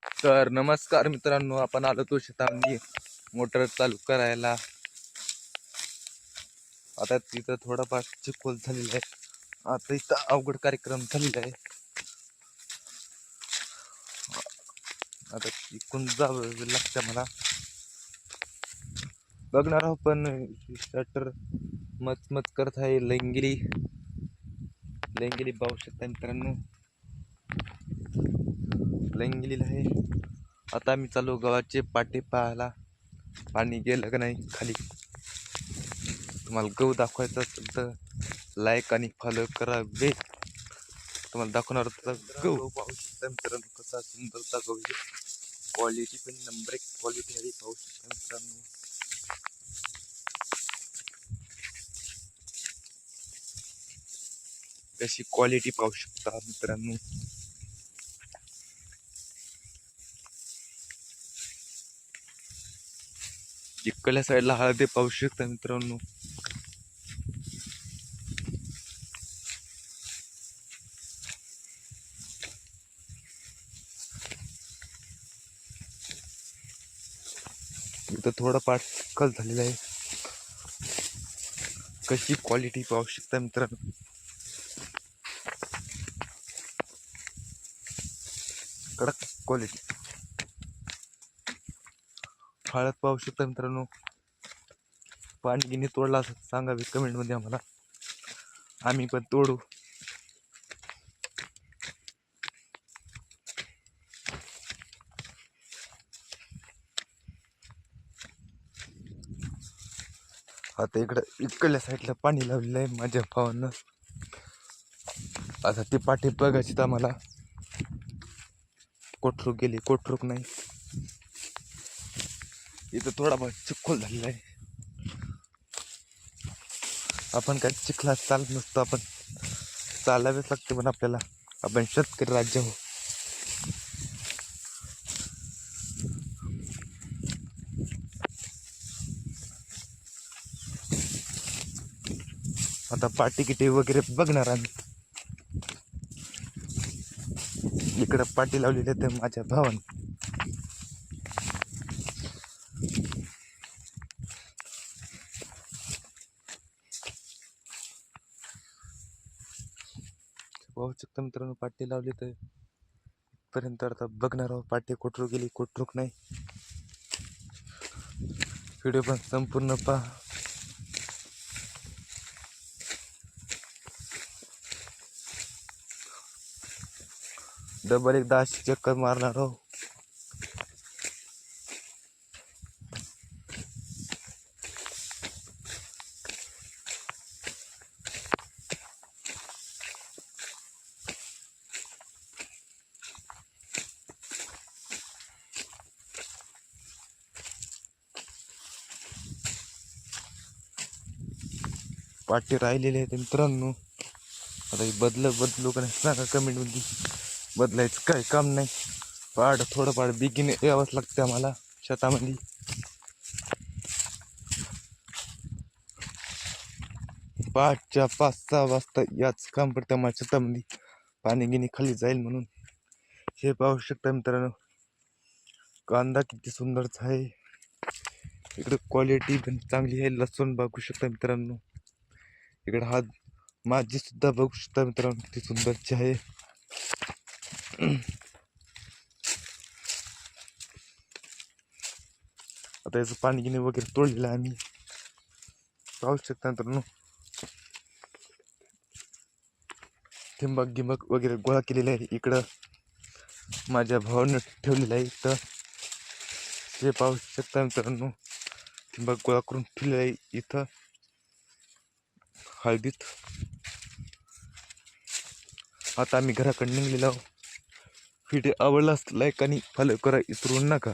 तर नमस्कार मित्रांनो, आपण आलो तो शेतामध्ये मोटर चालू करायला. आता तिथं थोडाफार चिखल झालेला आहे. आता इथं अवघड कार्यक्रम झालेला आहे. आता इकडून जावं लागतं मला. बघणार आहोत पण शटर मच करत आहे. लंगिली पाहू शकता मित्रांनो, लंगिलीला आहे. आता आम्ही चालू गव्हाचे पाटे पाहायला. पाणी गेलं का नाही खाली. तुम्हाला गहू दाखवायचा असेल तर लाईक आणि फॉलो करावे. तुम्हाला दाखवणार होता गहू पाहू शकता मित्रांनो, कसा सुंदरचा गहू. क्वालिटी पण नंबर 1 क्वालिटी आहे. पाहू शकता मित्रांनो, कशी क्वालिटी पाहू शकता मित्रांनो. इकडल्या साईडला हळदे पाहू शकता मित्रांनो. इथं थोडा पाठ चिखल झालेला आहे. कशी क्वालिटी पाहू शकता मित्रांनो. कडक क्वालिटी. हळद पाहू शकता मित्रांनो. पाणी गिनी तोडला असं सांगावे कमेंट मध्ये आम्हाला, आम्ही पण तोडू. आता इकडल्या साईडला पाणी लावलेलं आहे माझ्या भावानं. आता ते पाठी बघायची तर आम्हाला. कोठरूक गेली, कोठरूक नाही. इथं थोडा बहुत चिखल झालेला आहे. आपण काय चिखलात चालत नसतो, आपण चालावेच लागते. पण आपल्याला, आपण शेतकरी राज्य हो. आता पाटी किटी वगैरे बघणार आम्ही. इकडं पाटी लावलेली आहे माझ्या भावानं. पाहू शकता मित्रांनो, पाटी लावली तर पर्यंत. आता बघणार आहोत पाटी कोठरूक गेली, कोठरूक नाही. व्हिडिओ पण संपूर्ण पहा. डबल एकदा अशी चक्कर मारणार आहोत. पाटी राहिलेले आहेत मित्रांनो. आता बदलू का नाही सांगा कमेंट मध्ये. बदलायचं काय काम नाही. थोडंफार बिगिन यावंच लागतं आम्हाला शेतामध्ये. पहाटच्या 5-6 वाजता याच काम पडतं माझ्या शेतामध्ये. पाणी गिनी खाली जाईल म्हणून. हे पाहू शकता मित्रांनो, कांदा किती सुंदरचा आहे. इकडे क्वालिटी पण चांगली आहे. लसूण बघू शकता मित्रांनो. इकडे हा माझी सुद्धा बघू शकता मित्रांनो, किती सुंदरची आहे. आता याचं पाणी गिनी वगैरे तोडलेलं आहे आम्ही. पाहू शकता मित्रांनो, ठिंबक वगैरे गोळा केलेला आहे. इकडं माझ्या भावानं ठेवलेलं आहे. इथं ते पाहू शकता मित्रांनो, ठिंबक गोळा करून ठेवलेलं आहे इथं हळदीत. आता आम्ही घराकडे निघलेलो आहोत. व्हिडिओ आवडला लाईक आणि फॉलो करा विसरू नका.